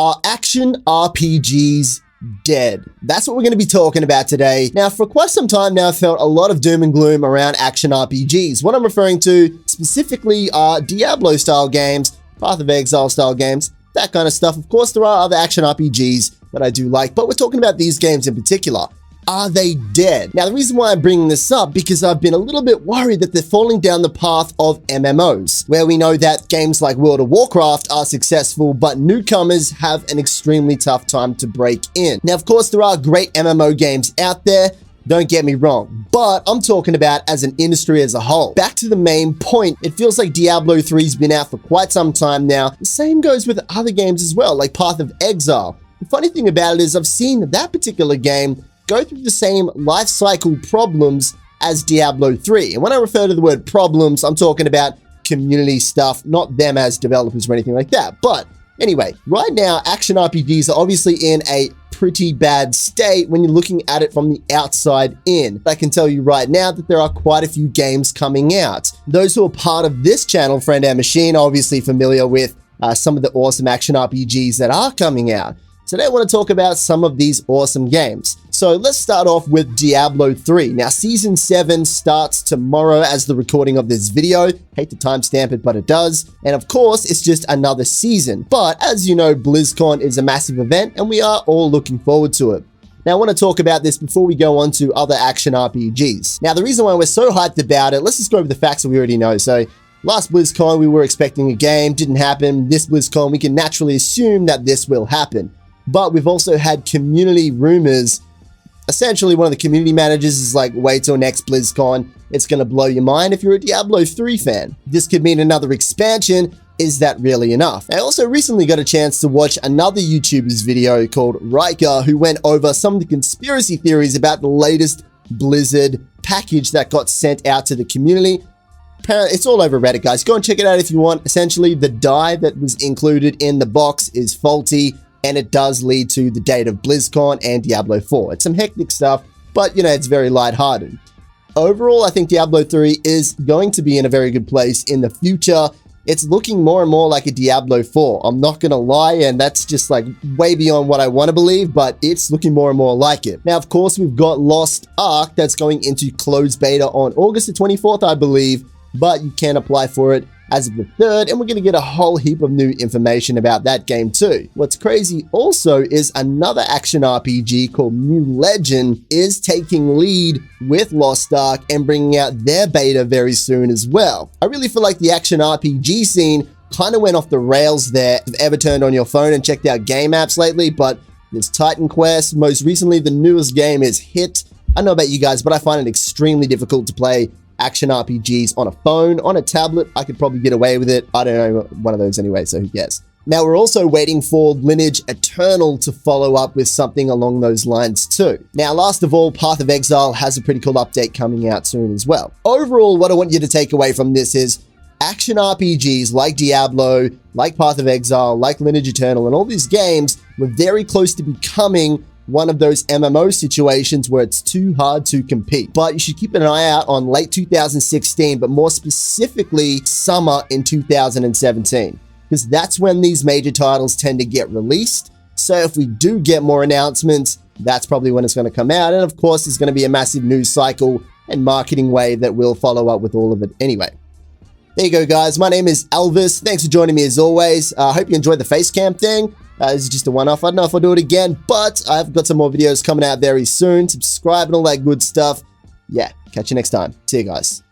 Are action RPGs dead? That's what we're going to be talking about today. Now, for quite some time now, I've felt a lot of doom and gloom around action RPGs. What I'm referring to specifically are Diablo style games, Path of Exile style games, that kind of stuff. Of course, there are other action RPGs that I do like, but we're talking about these games in particular. Are they dead? Now, the reason why I'm bringing this up, because I've been a little bit worried that they're falling down the path of MMOs, where we know that games like World of Warcraft are successful, but newcomers have an extremely tough time to break in. Now, of course, there are great MMO games out there, don't get me wrong, but I'm talking about as an industry as a whole. Back to the main point, it feels like Diablo 3's been out for quite some time now. The same goes with other games as well, like Path of Exile. The funny thing about it is I've seen that particular game go through the same life cycle problems as Diablo 3. And when I refer to the word problems, I'm talking about community stuff, not them as developers or anything like that. But anyway, right now, action RPGs are obviously in a pretty bad state when you're looking at it from the outside in. I can tell you right now that there are quite a few games coming out. Those who are part of this channel, Friend and Machine, are obviously familiar with some of the awesome action RPGs that are coming out. Today I want to talk about some of these awesome games. So let's start off with Diablo 3. Now, Season 7 starts tomorrow as the recording of this video. Hate to timestamp it, but it does. And of course, it's just another season. But as you know, BlizzCon is a massive event and we are all looking forward to it. Now, I want to talk about this before we go on to other action RPGs. Now, the reason why we're so hyped about it, let's just go over the facts that we already know. So last BlizzCon, we were expecting a game, didn't happen. This BlizzCon, we can naturally assume that this will happen. But we've also had community rumors. Essentially, one of the community managers is like, wait till next BlizzCon. It's going to blow your mind if you're a Diablo 3 fan. This could mean another expansion. Is that really enough? I also recently got a chance to watch another YouTuber's video called Riker, who went over some of the conspiracy theories about the latest Blizzard package that got sent out to the community. It's all over Reddit, guys. Go and check it out if you want. Essentially, the dye that was included in the box is faulty, and it does lead to the date of BlizzCon and Diablo 4. It's some hectic stuff, but, you know, it's very lighthearted. Overall, I think Diablo 3 is going to be in a very good place in the future. It's looking more and more like a Diablo 4. I'm not going to lie, and that's just like way beyond what I want to believe, but it's looking more and more like it. Now, of course, we've got Lost Ark that's going into closed beta on August the 24th, I believe, but you can apply for it as of the 3rd, and we're going to get a whole heap of new information about that game too. What's crazy also is another action RPG called New Legend is taking lead with Lost Ark and bringing out their beta very soon as well. I really feel like the action RPG scene kind of went off the rails there. If you've ever turned on your phone and checked out game apps lately, but there's Titan Quest. Most recently, the newest game is Hit. I don't know about you guys, but I find it extremely difficult to play action RPGs on a phone. On a tablet, I could probably get away with it. I don't know, one of those anyway, so who cares? Now, we're also waiting for Lineage Eternal to follow up with something along those lines too. Now, last of all, Path of Exile has a pretty cool update coming out soon as well. Overall, what I want you to take away from this is action RPGs like Diablo, like Path of Exile, like Lineage Eternal, and all these games were very close to becoming one of those MMO situations where it's too hard to compete. But you should keep an eye out on late 2016, but more specifically summer in 2017, because that's when these major titles tend to get released. So if we do get more announcements, that's probably when it's going to come out. And of course, there's going to be a massive news cycle and marketing wave that will follow up with all of it anyway. There you go, guys. My name is Elvis. Thanks for joining me as always. I hope you enjoyed the face cam thing. This is just a one-off. I don't know if I'll do it again, but I've got some more videos coming out very soon. Subscribe and all that good stuff. Yeah, catch you next time. See you guys.